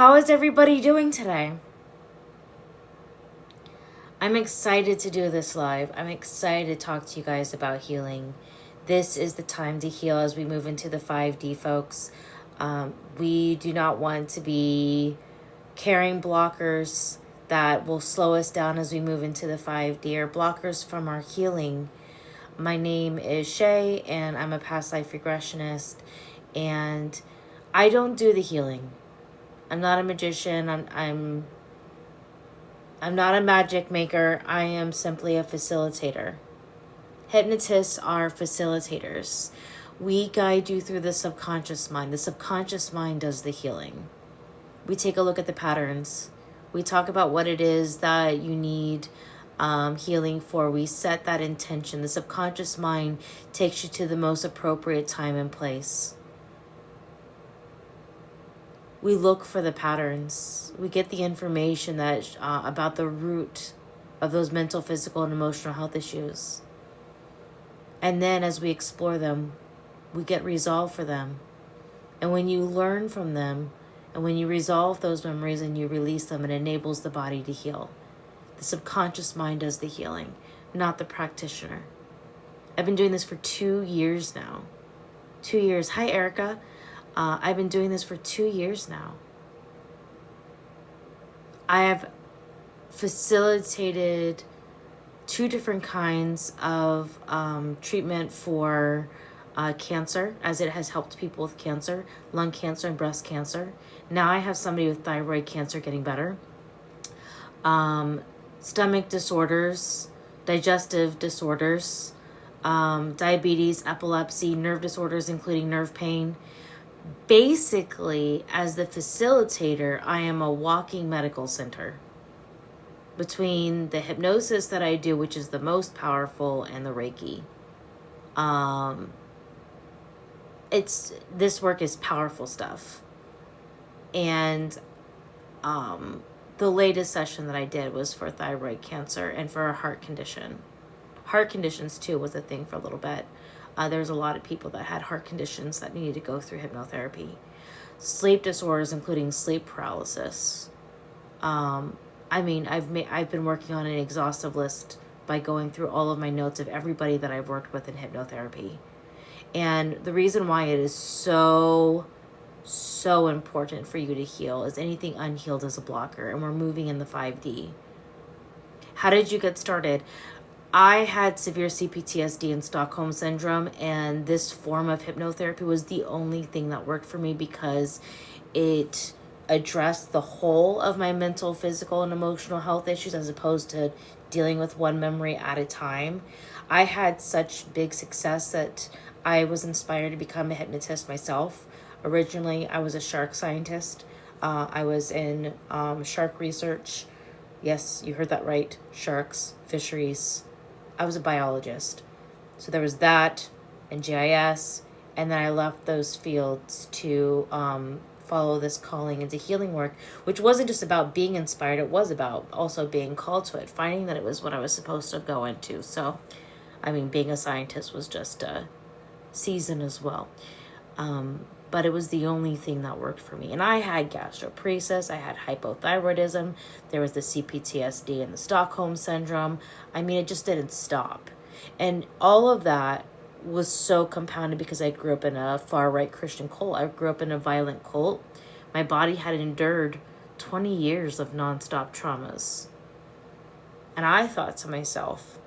How is everybody doing today? I'm excited to do this live. I'm excited to talk to you guys about healing. This is the time to heal as we move into the 5D, folks. We do not want to be carrying blockers that will slow us down as we move into the 5D or blockers from our healing. My name is Shay, and I'm a past life regressionist, and I don't do the healing. I'm not a magician. I'm not a magic maker. I am simply a facilitator. Hypnotists are facilitators. We guide you through the subconscious mind. The subconscious mind does the healing. We take a look at the patterns. We talk about what it is that you need healing for. We set that intention. The subconscious mind takes you to the most appropriate time and place. We look for the patterns. We get the information that about the root of those mental, physical, and emotional health issues. And then as we explore them, we get resolve for them. And when you learn from them, and when you resolve those memories and you release them, it enables the body to heal. The subconscious mind does the healing, not the practitioner. I've been doing this for 2 years now. 2 years. Hi, Erica. I've been doing this for 2 years now. I have facilitated 2 different kinds of treatment for cancer, as it has helped people with cancer, lung cancer and breast cancer. Now I have somebody with thyroid cancer getting better. Stomach disorders, digestive disorders, diabetes, epilepsy, nerve disorders, including nerve pain. Basically, as the facilitator, I am a walking medical center. Between the hypnosis that I do, which is the most powerful, and the Reiki. This work is powerful stuff. And the latest session that I did was for thyroid cancer and for a heart condition. Heart conditions too was a thing for a little bit. There was a lot of people that had heart conditions that needed to go through hypnotherapy. Sleep disorders, including sleep paralysis. I've been working on an exhaustive list by going through all of my notes of everybody that I've worked with in hypnotherapy. And the reason why it is so important for you to heal is anything unhealed is a blocker, and we're moving in the 5D. How did you get started? I had severe CPTSD and Stockholm syndrome, and this form of hypnotherapy was the only thing that worked for me because it addressed the whole of my mental, physical, and emotional health issues as opposed to dealing with one memory at a time. I had such big success that I was inspired to become a hypnotist myself. Originally, I was a shark scientist. I was in shark research. Yes, you heard that right. Sharks, fisheries. I was a biologist. So there was that and GIS. And then I left those fields to follow this calling into healing work, which wasn't just about being inspired. It was about also being called to it, finding that it was what I was supposed to go into. So, being a scientist was just a season as well. But it was the only thing that worked for me. And I had gastroparesis, I had hypothyroidism, there was the CPTSD and the Stockholm syndrome. It just didn't stop. And all of that was so compounded because I grew up in a far-right Christian cult. I grew up in a violent cult. My body had endured 20 years of nonstop traumas. And I thought to myself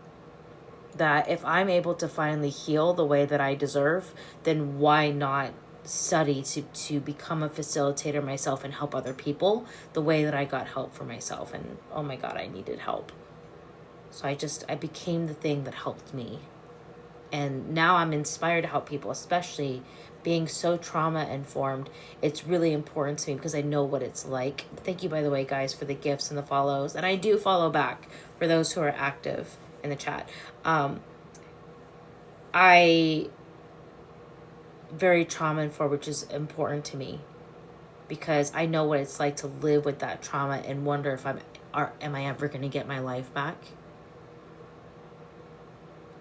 that if I'm able to finally heal the way that I deserve, then why not study to become a facilitator myself and help other people the way that I got help for myself. And oh my God, I needed help. So I became the thing that helped me. And now I'm inspired to help people, especially being so trauma informed. It's really important to me because I know what it's like. Thank you, by the way, guys, for the gifts and the follows. And I do follow back for those who are active in the chat. Very trauma informed, which is important to me because I know what it's like to live with that trauma and wonder if am I ever going to get my life back?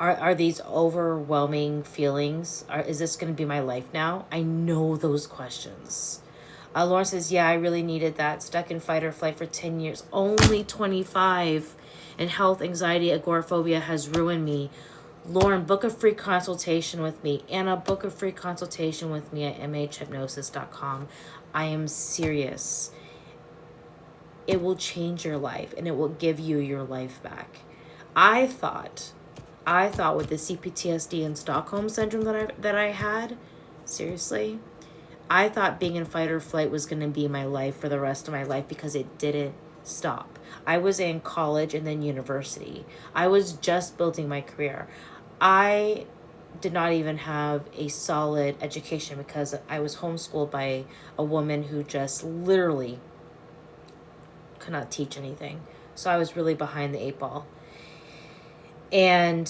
Are these overwhelming feelings? Is this going to be my life now? I know those questions. Lauren says, yeah, I really needed that. Stuck in fight or flight for 10 years. Only 25. And health, anxiety, agoraphobia has ruined me. Lauren, book a free consultation with me. Anna, book a free consultation with me at mhhypnosis.com. I am serious. It will change your life and it will give you your life back. I thought with the CPTSD and Stockholm syndrome that I had, seriously, I thought being in fight or flight was going to be my life for the rest of my life, because it didn't stop. I was in college and then university. I was just building my career. I did not even have a solid education because I was homeschooled by a woman who just literally could not teach anything. So I was really behind the 8 ball. And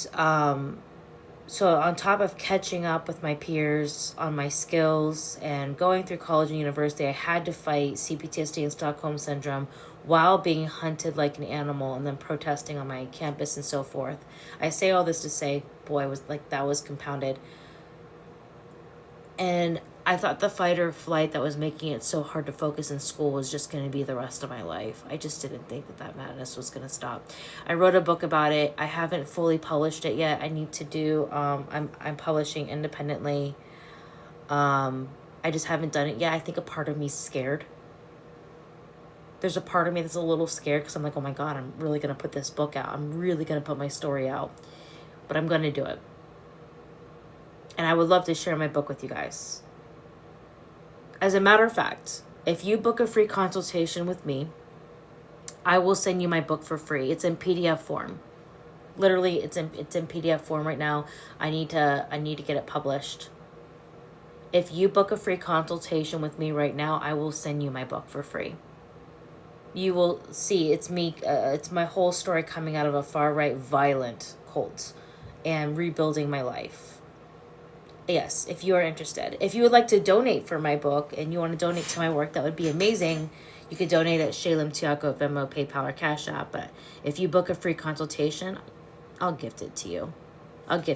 so on top of catching up with my peers on my skills and going through college and university, I had to fight CPTSD and Stockholm syndrome while being hunted like an animal and then protesting on my campus and so forth. I say all this to say, boy, that was compounded. And I thought the fight or flight that was making it so hard to focus in school was just going to be the rest of my life. I just didn't think that madness was going to stop. I wrote a book about it. I haven't fully published it yet. I need to do, I'm publishing independently. I just haven't done it yet. I think a part of me's scared. There's a part of me that's a little scared because I'm like, oh my God, I'm really going to put this book out. I'm really going to put my story out. But I'm going to do it. And I would love to share my book with you guys. As a matter of fact, if you book a free consultation with me, I will send you my book for free. It's in PDF form. Literally, it's in PDF form right now. I need to get it published. If you book a free consultation with me right now, I will send you my book for free. You will see it's me. It's my whole story coming out of a far-right violent cult and rebuilding my life. Yes, if you are interested. If you would like to donate for my book and you want to donate to my work, that would be amazing. You could donate at Shalem Tiago, Venmo, PayPal, or Cash App. But if you book a free consultation, I'll gift it to you. Let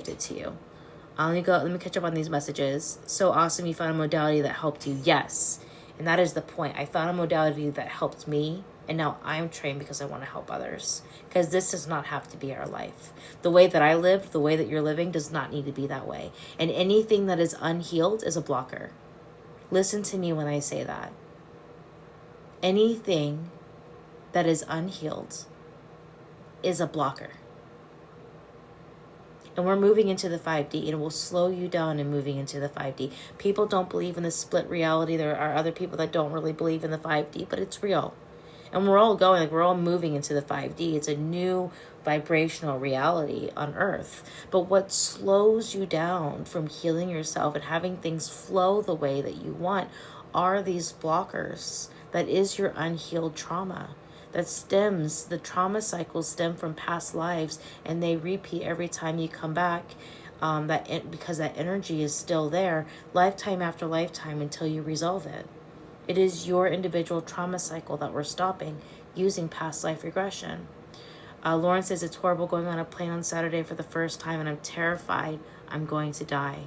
me catch up on these messages. So awesome you found a modality that helped you. Yes. And that is the point. I found a modality that helped me, and now I'm trained because I want to help others. Because this does not have to be our life. The way that I lived, the way that you're living does not need to be that way. And anything that is unhealed is a blocker. Listen to me when I say that. Anything that is unhealed is a blocker. And we're moving into the 5D, and it will slow you down in moving into the 5D. People don't believe in the split reality. There are other people that don't really believe in the 5D, but it's real. And we're all we're all moving into the 5D. It's a new vibrational reality on Earth. But what slows you down from healing yourself and having things flow the way that you want are these blockers. That is your unhealed trauma. The trauma cycles stem from past lives, and they repeat every time you come back, because that energy is still there, lifetime after lifetime, until you resolve it. It is your individual trauma cycle that we're stopping using past life regression. Lauren says, it's horrible going on a plane on Saturday for the first time, and I'm terrified I'm going to die.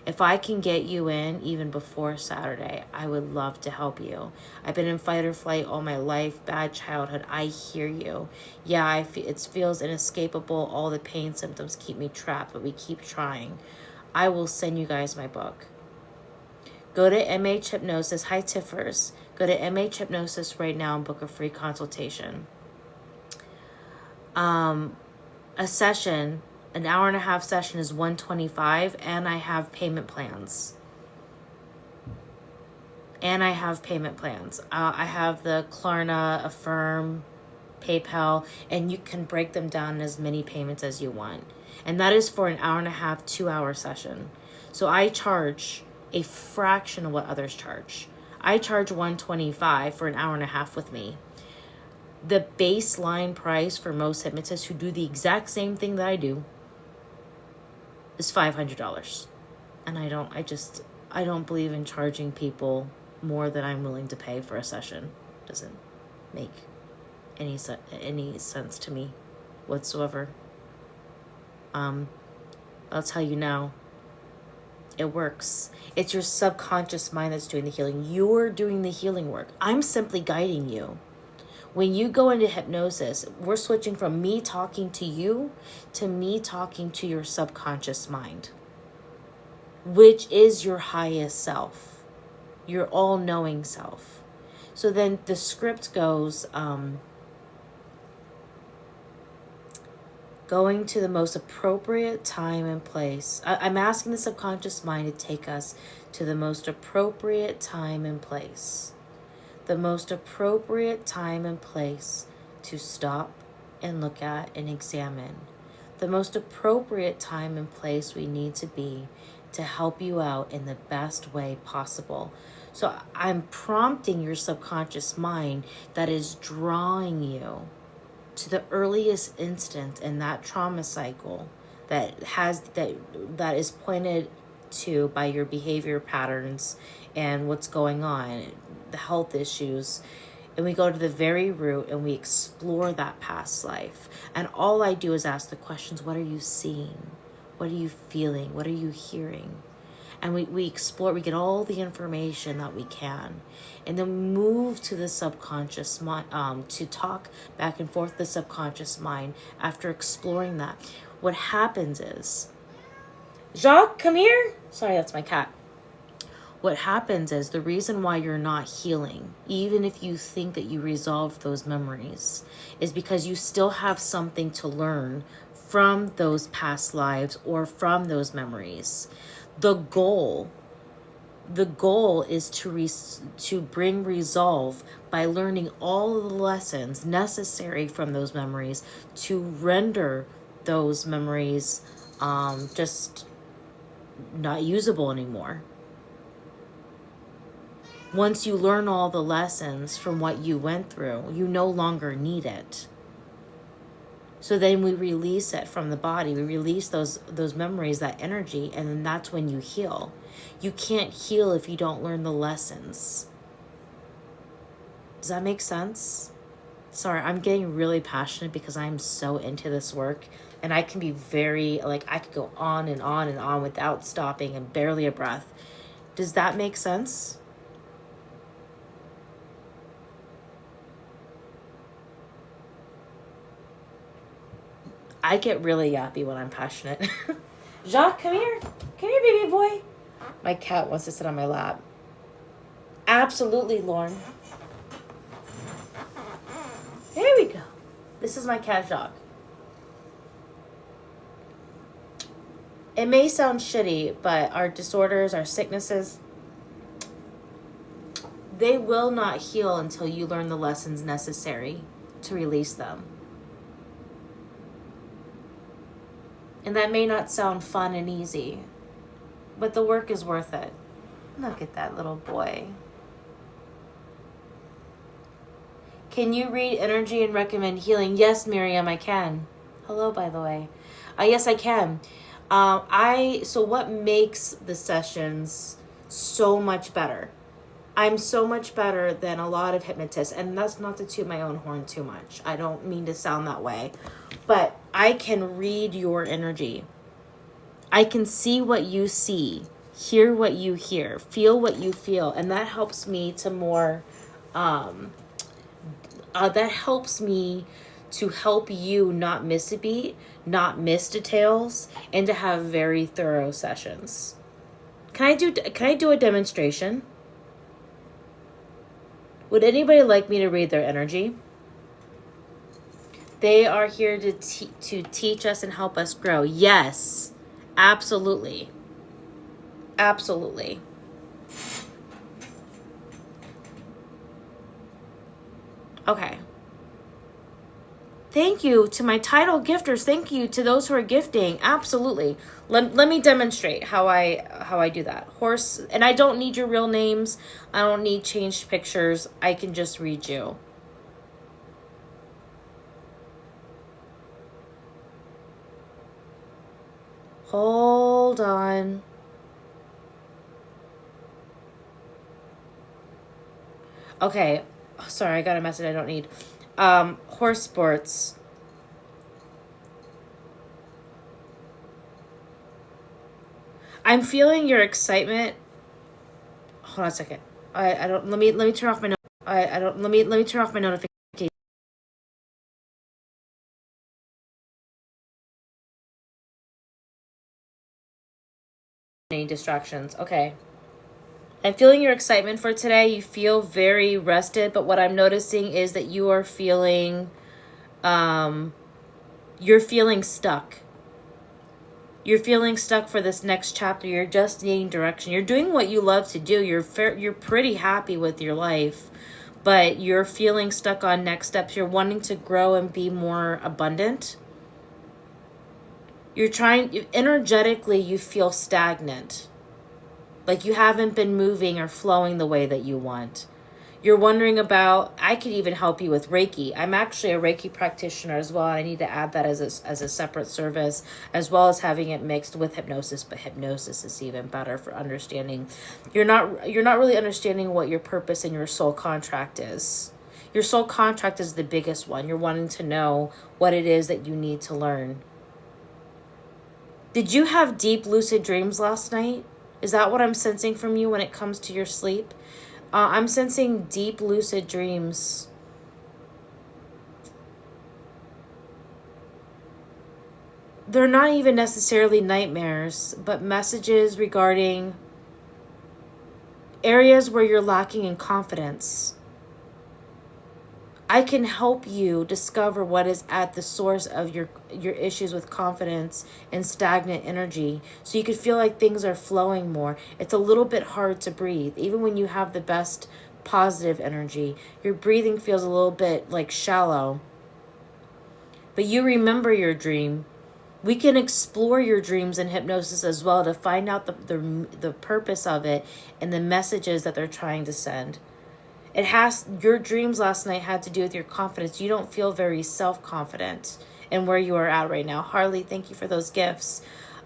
If I can get you in even before Saturday, I would love to help you. I've been in fight or flight all my life, bad childhood. I hear you. Yeah, it feels inescapable. All the pain symptoms keep me trapped, but we keep trying. I will send you guys my book. Go to MH Hypnosis. Hi, Tiffers. Go to MH Hypnosis right now and book a free consultation. A session, an hour and a half session, is $125, and I have payment plans. I have the Klarna, Affirm, PayPal, and you can break them down in as many payments as you want. And that is for an hour and a half, 2-hour session. So I charge a fraction of what others charge. I charge $125 for an hour and a half with me. The baseline price for most hypnotists who do the exact same thing that I do is $500. And I don't believe in charging people more than I'm willing to pay for a session. Doesn't make any sense to me whatsoever. I'll tell you now, It works. It's your subconscious mind that's doing the healing. You're doing the healing work. I'm simply guiding you. When you go into hypnosis, we're switching from me talking to you to me talking to your subconscious mind, which is your highest self, your all-knowing self. So then the script goes, going to the most appropriate time and place. I'm asking the subconscious mind to take us to the most appropriate time and place. The most appropriate time and place to stop and look at and examine. The most appropriate time and place we need to be to help you out in the best way possible. So I'm prompting your subconscious mind that is drawing you to the earliest instant in that trauma cycle that is pointed to by your behavior patterns and what's going on, the health issues. And we go to the very root and we explore that past life. And all I do is ask the questions: what are you seeing? What are you feeling? What are you hearing? And we explore, we get all the information that we can. And then move to the subconscious mind, to talk back and forth the subconscious mind after exploring that. What happens is, Jacques, come here. Sorry, that's my cat. What happens is the reason why you're not healing, even if you think that you resolved those memories, is because you still have something to learn from those past lives or from those memories. The goal is to bring resolve by learning all of the lessons necessary from those memories to render those memories just not usable anymore. Once you learn all the lessons from what you went through, you no longer need it. So then we release it from the body. We release those memories, that energy, and then that's when you heal. You can't heal if you don't learn the lessons. Does that make sense? Sorry, I'm getting really passionate because I'm so into this work, and I can be very, I could go on and on and on without stopping and barely a breath. Does that make sense? I get really yappy when I'm passionate. Jacques, come here. Come here, baby boy. My cat wants to sit on my lap. Absolutely, Lauren. There we go. This is my cat, Jacques. It may sound shitty, but our disorders, our sicknesses, they will not heal until you learn the lessons necessary to release them. And that may not sound fun and easy, but the work is worth it. Look at that little boy. Can you read energy and recommend healing? Yes, Miriam, I can. Hello, by the way. Yes, I can. So what makes the sessions so much better? I'm so much better than a lot of hypnotists, and that's not to toot my own horn too much. I don't mean to sound that way, but I can read your energy. I can see what you see, hear what you hear, feel what you feel, and that helps me to more, that helps me to help you not miss a beat, not miss details, and to have very thorough sessions. Can I do a demonstration? Would anybody like me to read their energy? They are here to teach us and help us grow. Yes, absolutely. Absolutely. Okay. Thank you to my title gifters. Thank you to those who are gifting. Absolutely. Let me demonstrate how I do that. Horse, and I don't need your real names. I don't need changed pictures. I can just read you. Hold on. Okay. Sorry, I got a message I don't need. Horse sports. I'm feeling your excitement. Hold on a second. I don't, let me turn off my, I don't, let me turn off my notification. Any distractions. Okay. I'm feeling your excitement for today. You feel very rested, but what I'm noticing is that you are feeling, you're feeling stuck. You're feeling stuck for this next chapter. You're just needing direction. You're doing what you love to do. You're pretty happy with your life, but you're feeling stuck on next steps. You're wanting to grow and be more abundant. You're trying, energetically, you feel stagnant. Like you haven't been moving or flowing the way that you want. You're wondering about, I could even help you with Reiki. I'm actually a Reiki practitioner as well, and I need to add that as a separate service, as well as having it mixed with hypnosis, but hypnosis is even better for understanding. You're not really understanding what your purpose and your soul contract is. Your soul contract is the biggest one. You're wanting to know what it is that you need to learn. Did you have deep lucid dreams last night? Is that what I'm sensing from you when it comes to your sleep? I'm sensing deep lucid dreams. They're not even necessarily nightmares, but messages regarding areas where you're lacking in confidence. I can help you discover what is at the source of your issues with confidence and stagnant energy, so you could feel like things are flowing more. It's a little bit hard to breathe. Even when you have the best positive energy, your breathing feels a little bit like shallow. But you remember your dream. We can explore your dreams in hypnosis as well to find out the purpose of it and the messages that they're trying to send. Your dreams last night had to do with your confidence. You don't feel very self-confident in where you are at right now. Harley, thank you for those gifts.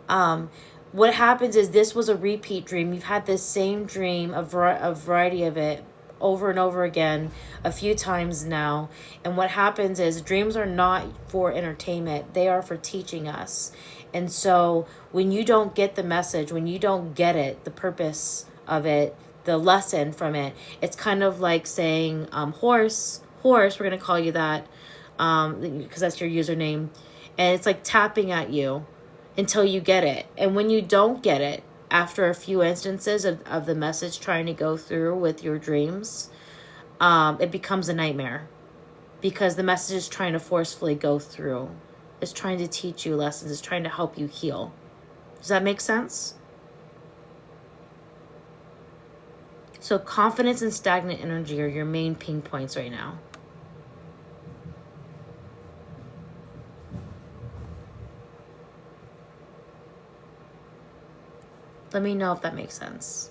What happens is this was a repeat dream. You've had this same dream, a variety of it, over and over again, a few times now. And what happens is dreams are not for entertainment. They are for teaching us. And so when you don't get the message, when you don't get it, the purpose of it, the lesson from it, it's kind of like saying, horse, we're going to call you that, because that's your username. And it's like tapping at you until you get it. And when you don't get it, after a few instances of the message trying to go through with your dreams, it becomes a nightmare, because the message is trying to forcefully go through. It's trying to teach you lessons. It's trying to help you heal. Does that make sense? So confidence and stagnant energy are your main pain points right now. Let me know if that makes sense.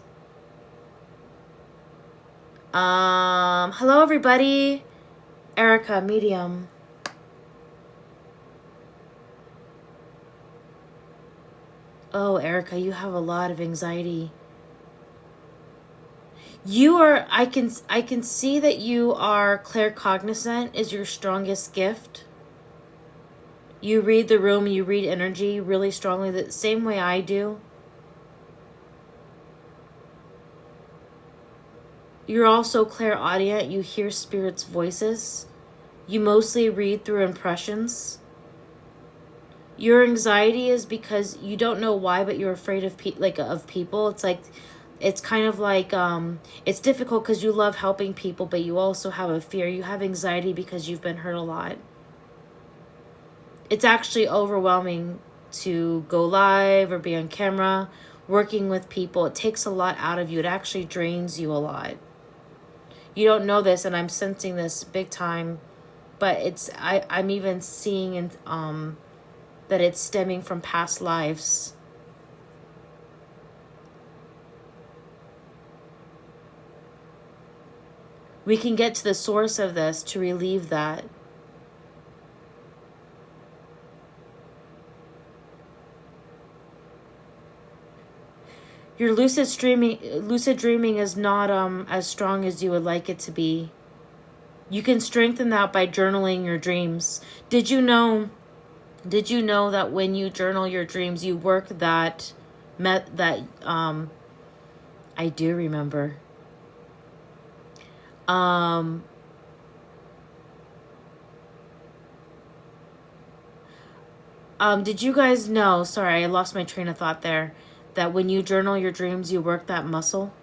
Hello everybody. Erica, medium. Oh, Erica, you have a lot of anxiety. You are, I can see that you are claircognizant is your strongest gift. You read the room, you read energy really strongly, the same way I do. You're also clairaudient. You hear spirits' voices. You mostly read through impressions. Your anxiety is because you don't know why, but you're afraid of people. It's kind of like, it's difficult because you love helping people, but you also have a fear. You have anxiety because you've been hurt a lot. It's actually overwhelming to go live or be on camera, working with people. It takes a lot out of you. It actually drains you a lot. You don't know this, and I'm sensing this big time, but I'm even seeing that it's stemming from past lives. We can get to the source of this to relieve that. Your lucid dreaming is not as strong as you would like it to be. You can strengthen that by journaling your dreams. Did you know that when you journal your dreams, you work that I do remember. Did you guys know, sorry, I lost my train of thought there, that when you journal your dreams, you work that muscle?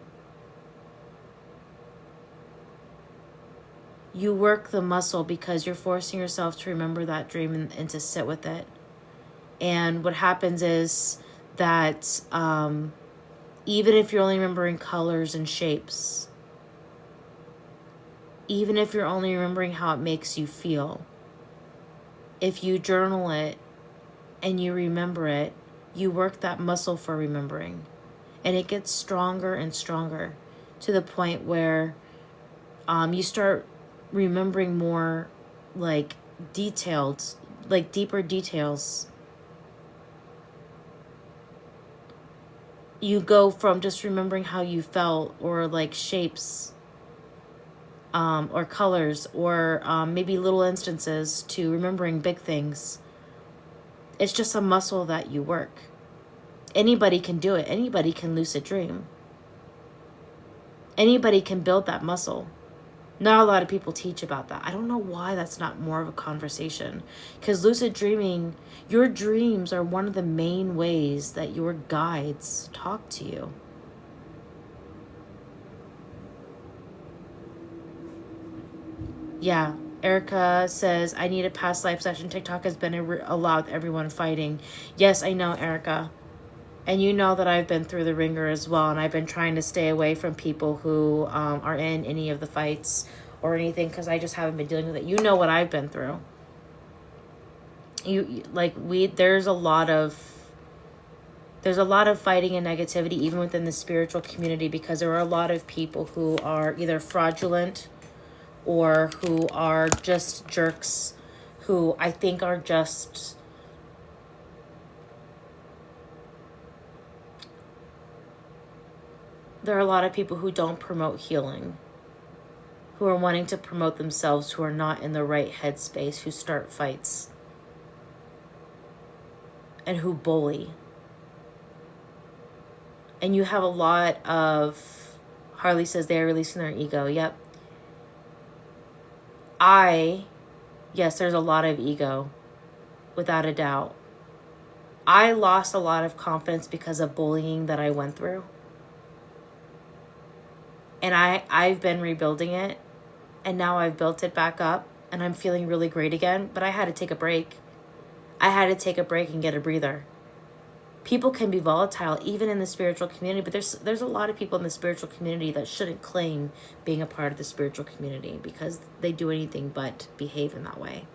You work the muscle because you're forcing yourself to remember that dream and to sit with it. And what happens is that even if you're only remembering colors and shapes, even if you're only remembering how it makes you feel, if you journal it and you remember it, you work that muscle for remembering. And it gets stronger and stronger to the point where you start remembering more like detailed, like deeper details. You go from just remembering how you felt or like shapes or colors or maybe little instances to remembering big things. It's just a muscle that you work. Anybody can do it. Anybody can lucid dream. Anybody can build that muscle. Not a lot of people teach about that. I don't know why that's not more of a conversation. Because lucid dreaming, your dreams are one of the main ways that your guides talk to you. Yeah, Erica says, I need a past life session. TikTok has been allowed everyone fighting. Yes, I know, Erica. And you know that I've been through the ringer as well, and I've been trying to stay away from people who are in any of the fights or anything because I just haven't been dealing with it. You know what I've been through. There's a lot of fighting and negativity even within the spiritual community because there are a lot of people who are either fraudulent or who are just jerks, who I think are just there are a lot of people who don't promote healing, who are wanting to promote themselves, who are not in the right headspace, who start fights, and who bully. And you have a lot of, Harley says they are releasing their ego. Yep. Yes, there's a lot of ego, without a doubt. I lost a lot of confidence because of bullying that I went through. And I've been rebuilding it, and now I've built it back up, and I'm feeling really great again, but I had to take a break. I had to take a break and get a breather. People can be volatile even in the spiritual community, but there's a lot of people in the spiritual community that shouldn't claim being a part of the spiritual community because they do anything but behave in that way.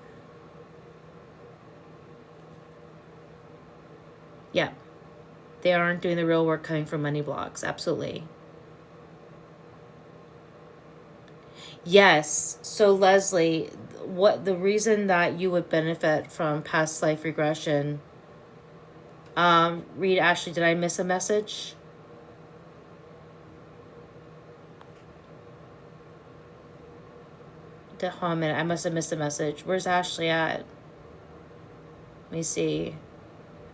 Yeah. They aren't doing the real work coming from money blogs. Absolutely. Yes. So Leslie, what the reason that you would benefit from past life regression, read Ashley, did I miss a message? Hold on a minute, I must have missed a message. Where's Ashley at? Let me see.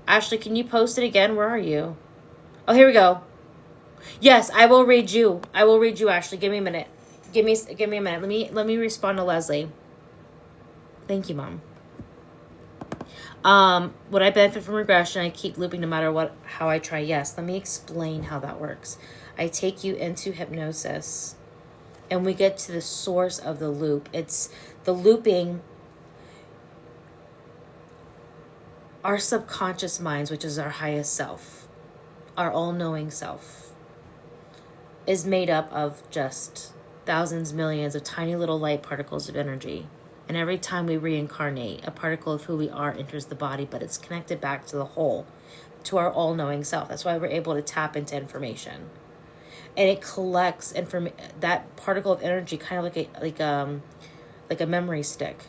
Ashley, can you post it again? Where are you? Oh, here we go. Yes, I will read you. I will read you, Ashley. Give me a minute. Give me a minute. Let me respond to Leslie. Thank you, Mom. What I benefit from regression, I keep looping no matter how I try. Yes, let me explain how that works. I take you into hypnosis, and we get to the source of the loop. It's the looping. Our subconscious minds, which is our highest self, our all-knowing self, is made up of just thousands, millions of tiny little light particles of energy. And every time we reincarnate, a particle of who we are enters the body, but it's connected back to the whole, to our all-knowing self. That's why we're able to tap into information. And it collects that particle of energy, kind of like a memory stick,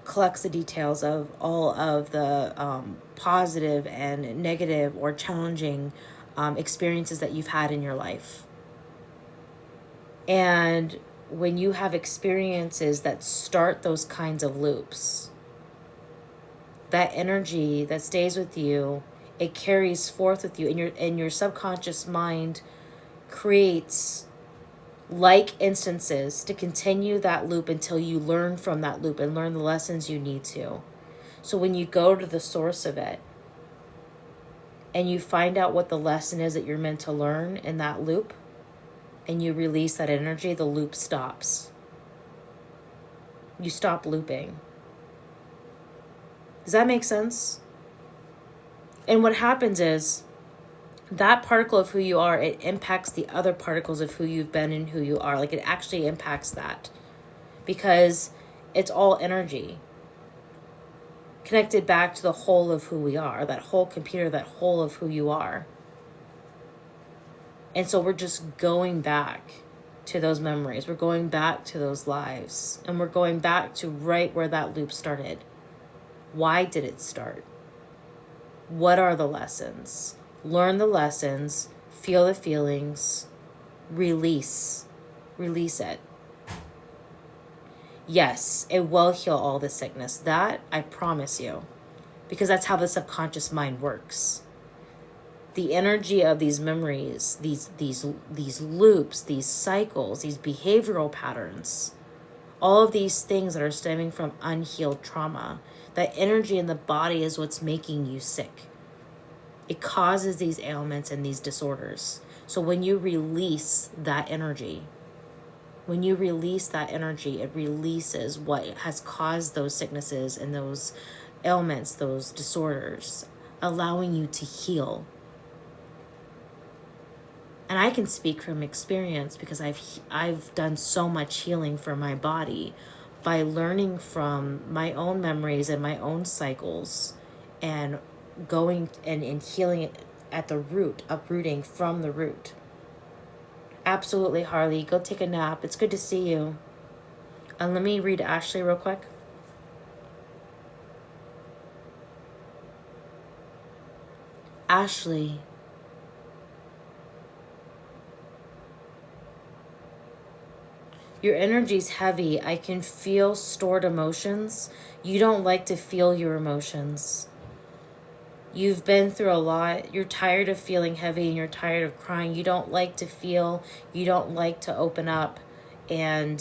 collects the details of all of the positive and negative or challenging experiences that you've had in your life. And when you have experiences that start those kinds of loops, that energy that stays with you it carries forth with you, and your subconscious mind creates like instances to continue that loop until you learn from that loop and learn the lessons you need to. So when you go to the source of it and you find out what the lesson is that you're meant to learn in that loop, and you release that energy, the loop stops. You stop looping. Does that make sense? And what happens is that particle of who you are, it impacts the other particles of who you've been and who you are. Like, it actually impacts that because it's all energy connected back to the whole of who we are, that whole computer, that whole of who you are. And so we're just going back to those memories. We're going back to those lives. And we're going back to right where that loop started. Why did it start? What are the lessons? Learn the lessons, feel the feelings, release it. Yes, it will heal all the sickness. That I promise you, because that's how the subconscious mind works. The energy of these memories, these loops, these cycles, these behavioral patterns, all of these things that are stemming from unhealed trauma, that energy in the body is what's making you sick. It causes these ailments and these disorders. So when you release that energy, it releases what has caused those sicknesses and those ailments, those disorders, allowing you to heal. And I can speak from experience because I've done so much healing for my body by learning from my own memories and my own cycles and going and healing it at the root, uprooting from the root. Absolutely, Harley. Go take a nap. It's good to see you. And let me read Ashley real quick. Ashley. Your energy's heavy. I can feel stored emotions. You don't like to feel your emotions. You've been through a lot. You're tired of feeling heavy and you're tired of crying. You don't like to feel. You don't like to open up and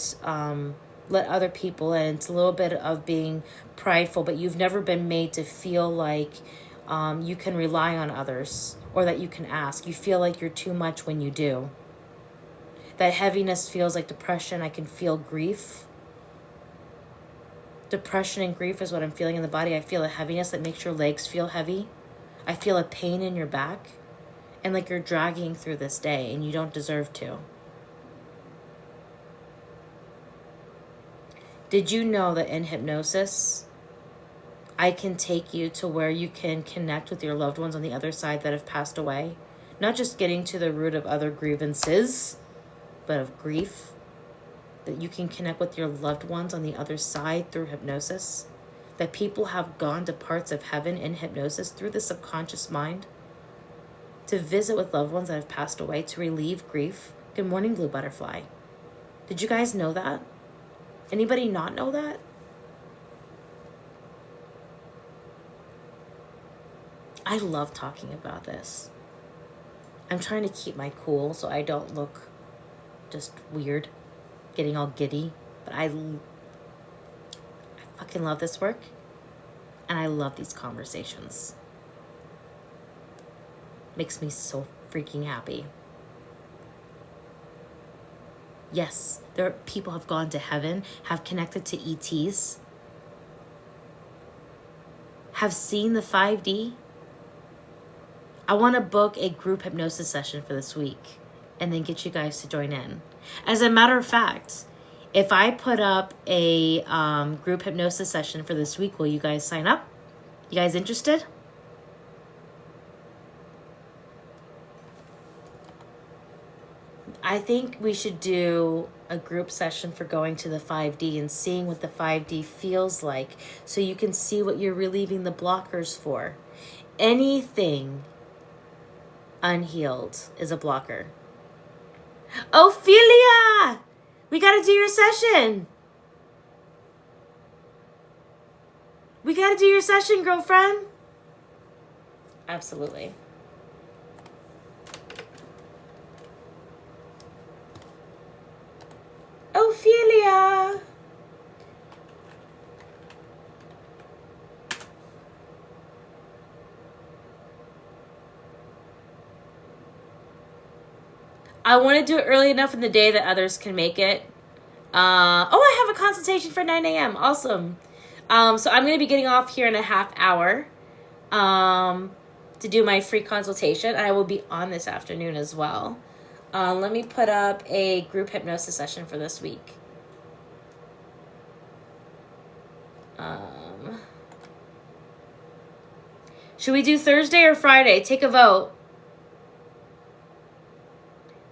let other people in. It's a little bit of being prideful, but you've never been made to feel like you can rely on others or that you can ask. You feel like you're too much when you do. That heaviness feels like depression. I can feel grief. Depression and grief is what I'm feeling in the body. I feel a heaviness that makes your legs feel heavy. I feel a pain in your back and like you're dragging through this day and you don't deserve to. Did you know that in hypnosis, I can take you to where you can connect with your loved ones on the other side that have passed away? Not just getting to the root of other grievances, but of grief. That you can connect with your loved ones on the other side through hypnosis. That people have gone to parts of heaven in hypnosis through the subconscious mind to visit with loved ones that have passed away to relieve grief. Good morning, Blue Butterfly. Did you guys know that? Anybody not know that? I love talking about this. I'm trying to keep my cool so I don't look just weird, getting all giddy, but I fucking love this work, and I love these conversations. Makes me so freaking happy. Yes, there are people have gone to heaven, have connected to ETs, have seen the 5D. I want to book a group hypnosis session for this week and then get you guys to join in. As a matter of fact, if I put up a group hypnosis session for this week, will you guys sign up? You guys interested? I think we should do a group session for going to the 5D and seeing what the 5D feels like so you can see what you're relieving the blockers for. Anything unhealed is a blocker. Ophelia! We gotta do your session. We gotta do your session, girlfriend. Absolutely. Ophelia. I want to do it early enough in the day that others can make it. I have a consultation for 9 a.m. Awesome. So I'm going to be getting off here in a half hour to do my free consultation. I will be on this afternoon as well. Let me put up a group hypnosis session for this week. Should we do Thursday or Friday? Take a vote.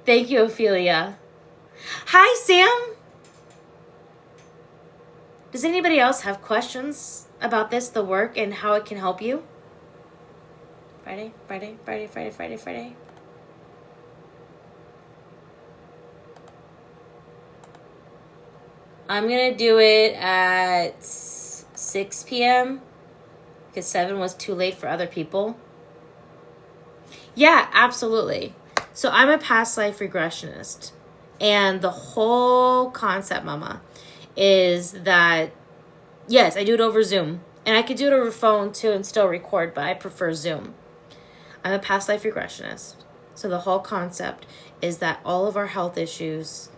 Thank you, Ophelia. Hi, Sam. Does anybody else have questions about this, the work, and how it can help you? Friday. I'm going to do it at 6 p.m. because 7 was too late for other people. Yeah, absolutely. So I'm a past life regressionist. And the whole concept, Mama, is that, yes, I do it over Zoom. And I could do it over phone too and still record, but I prefer Zoom. I'm a past life regressionist. So the whole concept is that all of our health issues,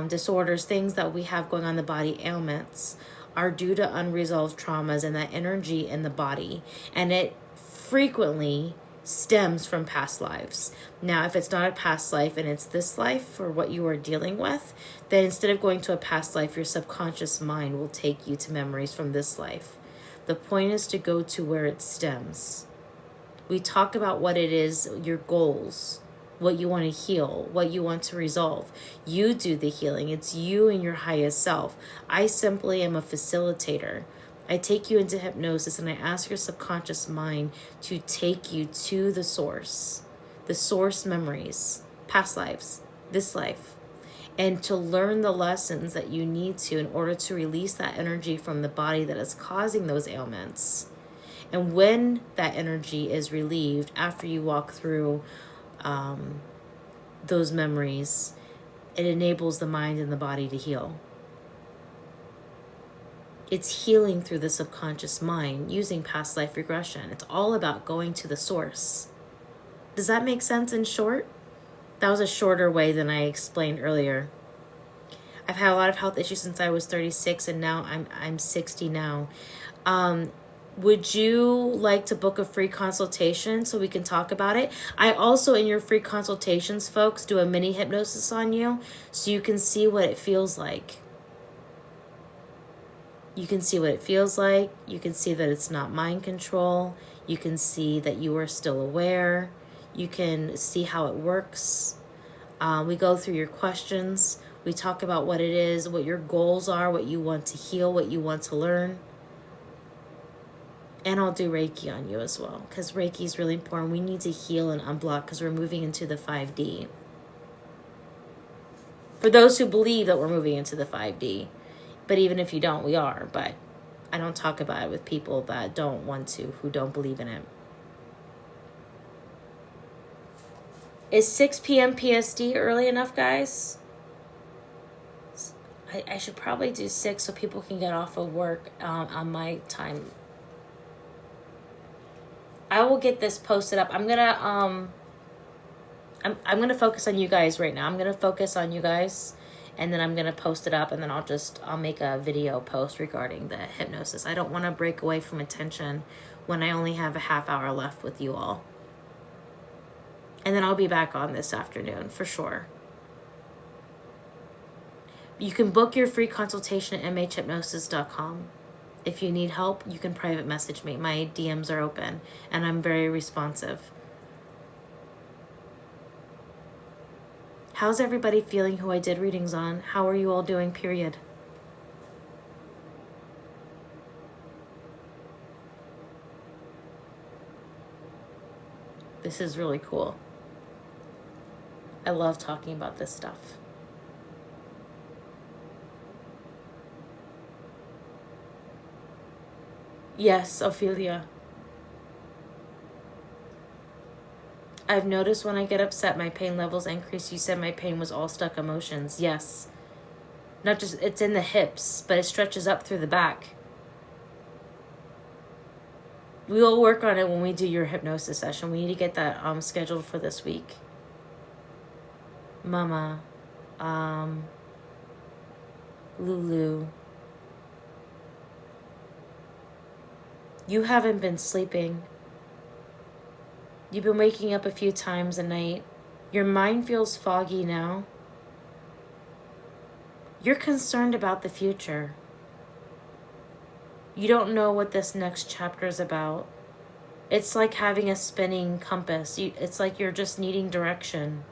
disorders, things that we have going on in the body, ailments, are due to unresolved traumas and that energy in the body. And it frequently stems from past lives. Now, if it's not a past life and it's this life or what you are dealing with, then instead of going to a past life, your subconscious mind will take you to memories from this life. The point is to go to where it stems. We talk about what it is, your goals, what you want to heal, what you want to resolve. You do the healing. It's you and your highest self. I simply am a facilitator. I take you into hypnosis and I ask your subconscious mind to take you to the source memories, past lives, this life, and to learn the lessons that you need to in order to release that energy from the body that is causing those ailments. And when that energy is relieved after you walk through those memories, it enables the mind and the body to heal. It's healing through the subconscious mind using past life regression. It's all about going to the source. Does that make sense in short? That was a shorter way than I explained earlier. I've had a lot of health issues since I was 36 and now I'm 60 now. Would you like to book a free consultation so we can talk about it? I also, in your free consultations, folks, do a mini hypnosis on you so you can see what it feels like. You can see what it feels like. You can see that it's not mind control. You can see that you are still aware. You can see how it works. We go through your questions. We talk about what it is, what your goals are, what you want to heal, what you want to learn. And I'll do Reiki on you as well, because Reiki is really important. We need to heal and unblock because we're moving into the 5D. For those who believe that we're moving into the 5D. But even if you don't, we are. But I don't talk about it with people that don't want to, who don't believe in it. Is 6 p.m. PST early enough, guys? I should probably do 6 so people can get off of work on my time. I will get this posted up. I'm gonna focus on you guys right now. I'm gonna focus on you guys, and then I'm gonna post it up, and then I'll make a video post regarding the hypnosis. I don't want to break away from attention when I only have a half hour left with you all. And then I'll be back on this afternoon for sure. You can book your free consultation at mhhypnosis.com. If you need help, you can private message me. My DMs are open, and I'm very responsive. How's everybody feeling who I did readings on? How are you all doing, period? This is really cool. I love talking about this stuff. Yes, Ophelia. I've noticed when I get upset, my pain levels increase. You said my pain was all stuck emotions. Yes. Not just, it's in the hips, but it stretches up through the back. We will work on it when we do your hypnosis session. We need to get that scheduled for this week. Mama, Lulu, you haven't been sleeping. You've been waking up a few times a night. Your mind feels foggy now. You're concerned about the future. You don't know what this next chapter is about. It's like having a spinning compass. It's like you're just needing direction.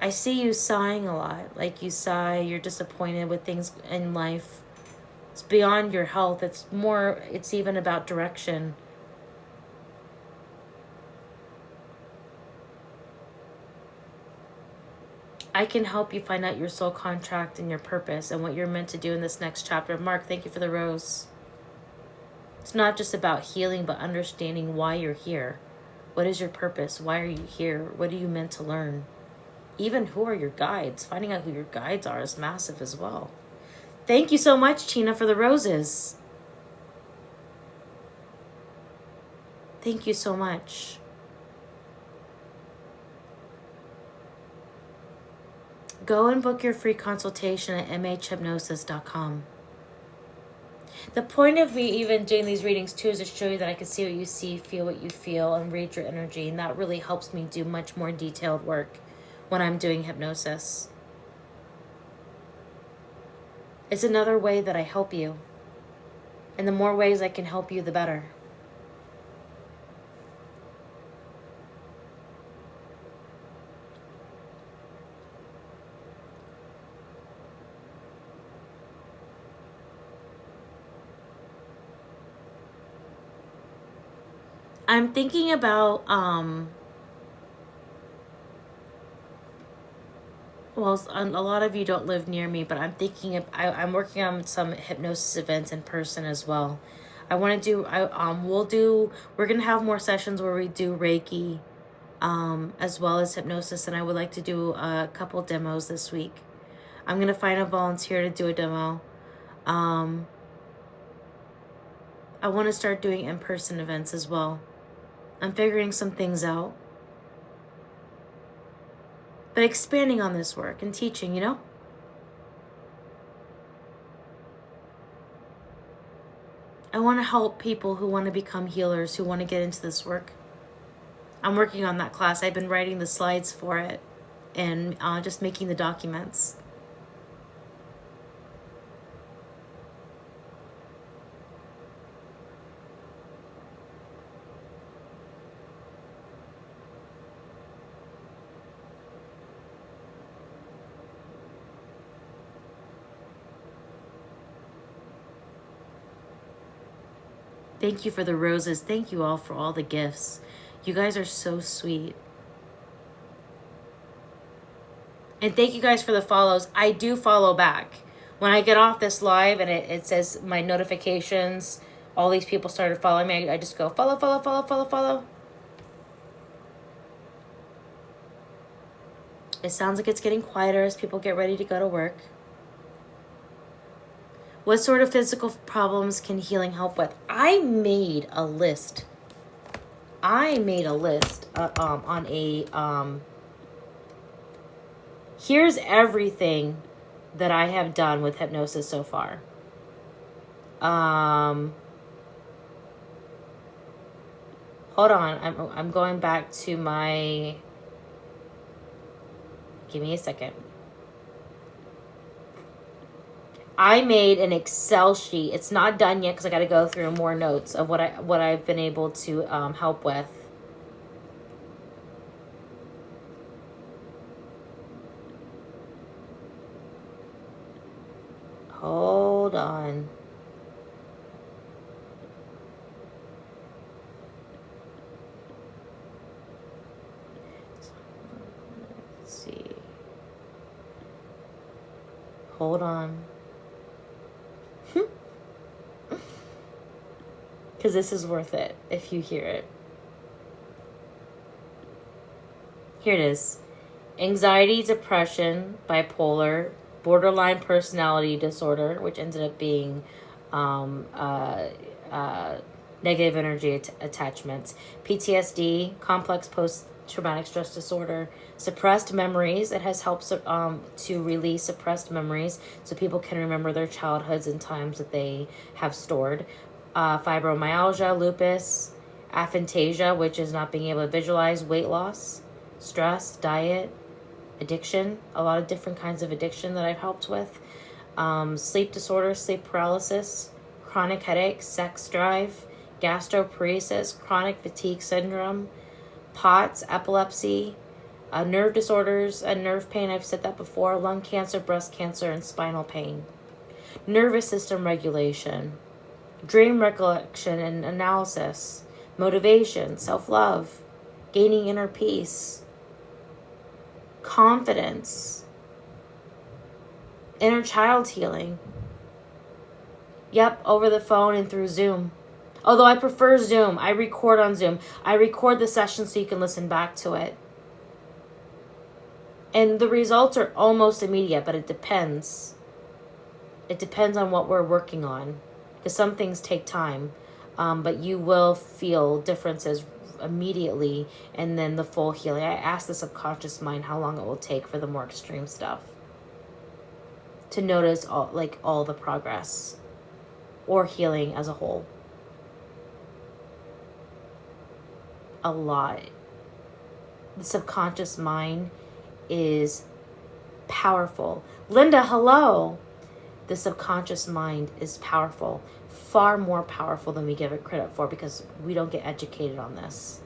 I see you sighing a lot. Like you sigh, you're disappointed with things in life. It's beyond your health. It's even about direction. I can help you find out your soul contract and your purpose and what you're meant to do in this next chapter. Mark, thank you for the rose. It's not just about healing, but understanding why you're here. What is your purpose? Why are you here? What are you meant to learn? Even who are your guides? Finding out who your guides are is massive as well. Thank you so much, Tina, for the roses. Thank you so much. Go and book your free consultation at mhhypnosis.com. The point of me even doing these readings too is to show you that I can see what you see, feel what you feel, and read your energy. And that really helps me do much more detailed work when I'm doing hypnosis. It's another way that I help you. And the more ways I can help you, the better. I'm thinking about, well, a lot of you don't live near me, but I'm thinking of, I'm working on some hypnosis events in person as well. I want to do, we're going to have more sessions where we do Reiki, as well as hypnosis, and I would like to do a couple demos this week. I'm going to find a volunteer to do a demo. I want to start doing in-person events as well. I'm figuring some things out. But expanding on this work and teaching, you know? I want to help people who want to become healers, who want to get into this work. I'm working on that class. I've been writing the slides for it and just making the documents. Thank you for the roses. Thank you all for all the gifts. You guys are so sweet. And thank you guys for the follows. I do follow back. When I get off this live and it says my notifications, all these people started following me, I just go follow, follow, follow, follow, follow. It sounds like it's getting quieter as people get ready to go to work. What sort of physical problems can healing help with? I made a list. On a, here's everything that I have done with hypnosis so far. Hold on, I'm going back to my, give me a second. I made an Excel sheet. It's not done yet because I got to go through more notes of what I've been able to help with. Hold on. Let's see. Hold on. because this is worth it if you hear it. Here it is. Anxiety, depression, bipolar, borderline personality disorder, which ended up being negative energy attachments, PTSD, complex post-traumatic stress disorder, suppressed memories. It has helped to release suppressed memories so people can remember their childhoods and times that they have stored. Fibromyalgia, lupus, aphantasia, which is not being able to visualize, weight loss, stress, diet, addiction, a lot of different kinds of addiction that I've helped with, sleep disorder, sleep paralysis, chronic headache, sex drive, gastroparesis, chronic fatigue syndrome, POTS, epilepsy, nerve disorders and nerve pain, I've said that before, lung cancer, breast cancer, and spinal pain, nervous system regulation, dream recollection and analysis, motivation, self-love, gaining inner peace, confidence, inner child healing. Yep, over the phone and through Zoom. Although I prefer Zoom. I record on Zoom. I record the session so you can listen back to it. And the results are almost immediate, but it depends. It depends on what we're working on. Because some things take time. But you will feel differences immediately, and then the full healing. I ask the subconscious mind how long it will take for the more extreme stuff to notice all the progress or healing as a whole. A lot. The subconscious mind is powerful. Linda, hello. The subconscious mind is powerful, far more powerful than we give it credit for, because we don't get educated on this.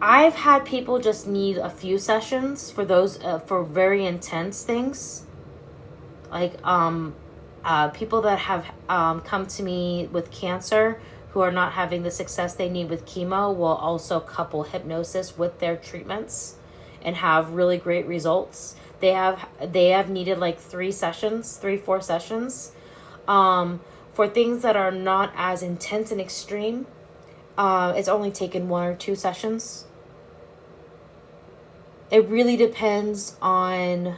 I've had people just need a few sessions for those for very intense things, like people that have come to me with cancer who are not having the success they need with chemo will also couple hypnosis with their treatments and have really great results. They have needed like 4 sessions. For things that are not as intense and extreme, it's only taken 1 or 2 sessions. It really depends on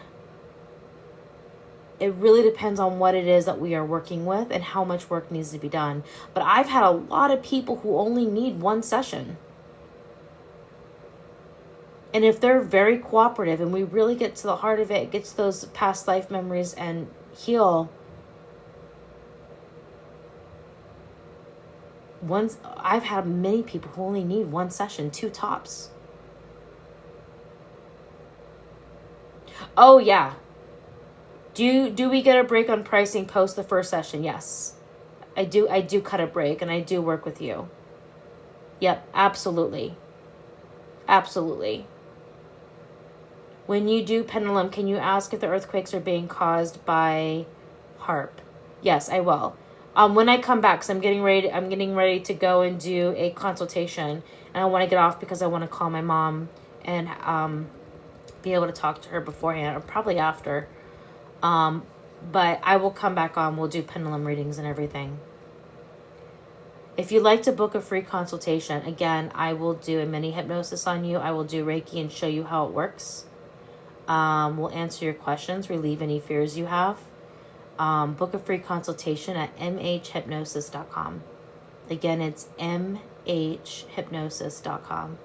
what it is that we are working with and how much work needs to be done. But I've had a lot of people who only need 1 session. And if they're very cooperative and we really get to the heart of it, get to those past life memories and heal, I've had many people who only need 1 session, 2 tops. Oh yeah. Do we get a break on pricing post the first session? Yes. I do cut a break, and I do work with you. Yep, absolutely. Absolutely. When you do pendulum, can you ask if the earthquakes are being caused by HARP? Yes, I will. When I come back, because I'm getting ready to go and do a consultation, and I want to get off because I want to call my mom and be able to talk to her beforehand, or probably after. But I will come back on. We'll do pendulum readings and everything. If you'd like to book a free consultation, again, I will do a mini hypnosis on you. I will do Reiki and show you how it works. We'll answer your questions, relieve any fears you have. Book a free consultation at mhhypnosis.com. Again, it's mhhypnosis.com.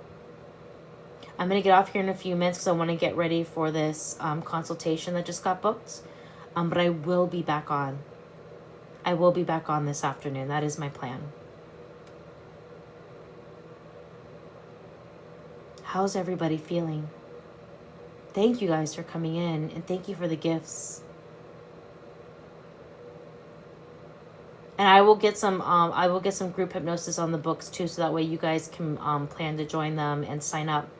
I'm going to get off here in a few minutes because I want to get ready for this consultation that just got booked. But I will be back on. I will be back on this afternoon. That is my plan. How's everybody feeling? Thank you guys for coming in, and thank you for the gifts. And I will get some group hypnosis on the books too, so that way you guys can plan to join them and sign up.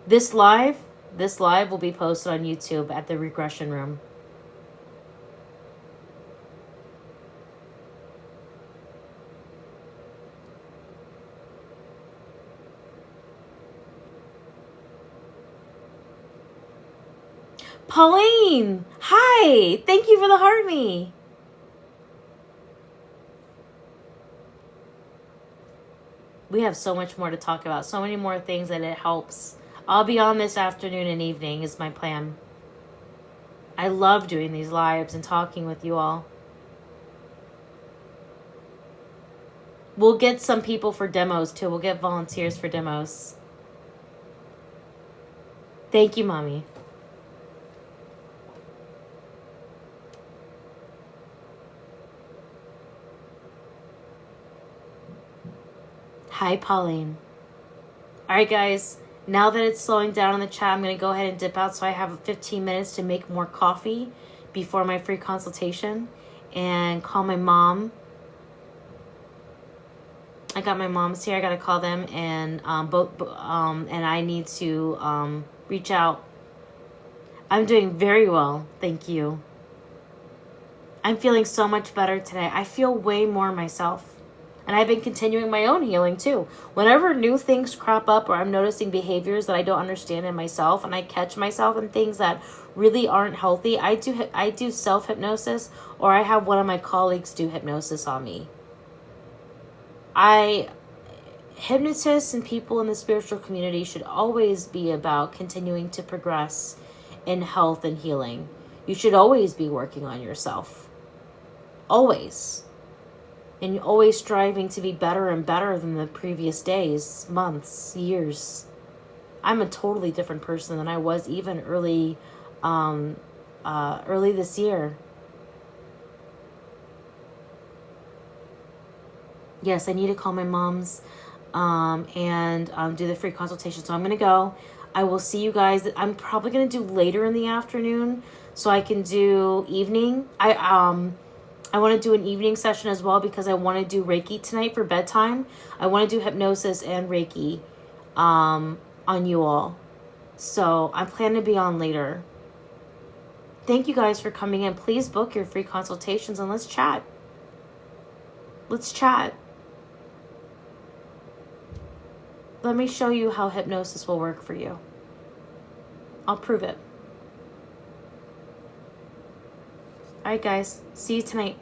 This live will be posted on YouTube at the Regression Room. Pauline, hi. Thank you for the heart me. We have so much more to talk about. So many more things that it helps. I'll be on this afternoon and evening is my plan. I love doing these lives and talking with you all. We'll get some people for demos too. We'll get volunteers for demos. Thank you, Mommy. Hi, Pauline. All right, guys. Now that it's slowing down in the chat, I'm going to go ahead and dip out so I have 15 minutes to make more coffee before my free consultation and call my mom. I got my moms here. I got to call them and and I need to reach out. I'm doing very well. Thank you. I'm feeling so much better today. I feel way more myself. And I've been continuing my own healing too. Whenever new things crop up or I'm noticing behaviors that I don't understand in myself and I catch myself in things that really aren't healthy, I do self-hypnosis, or I have one of my colleagues do hypnosis on me. Hypnotists and people in the spiritual community should always be about continuing to progress in health and healing. You should always be working on yourself. Always. And always striving to be better and better than the previous days, months, years. I'm a totally different person than I was even early this year. Yes, I need to call my moms and do the free consultation. So I'm going to go. I will see you guys. I'm probably going to do later in the afternoon so I can do evening. I want to do an evening session as well because I want to do Reiki tonight for bedtime. I want to do hypnosis and Reiki on you all. So I'm planning to be on later. Thank you guys for coming in. Please book your free consultations and let's chat. Let's chat. Let me show you how hypnosis will work for you. I'll prove it. All right, guys. See you tonight.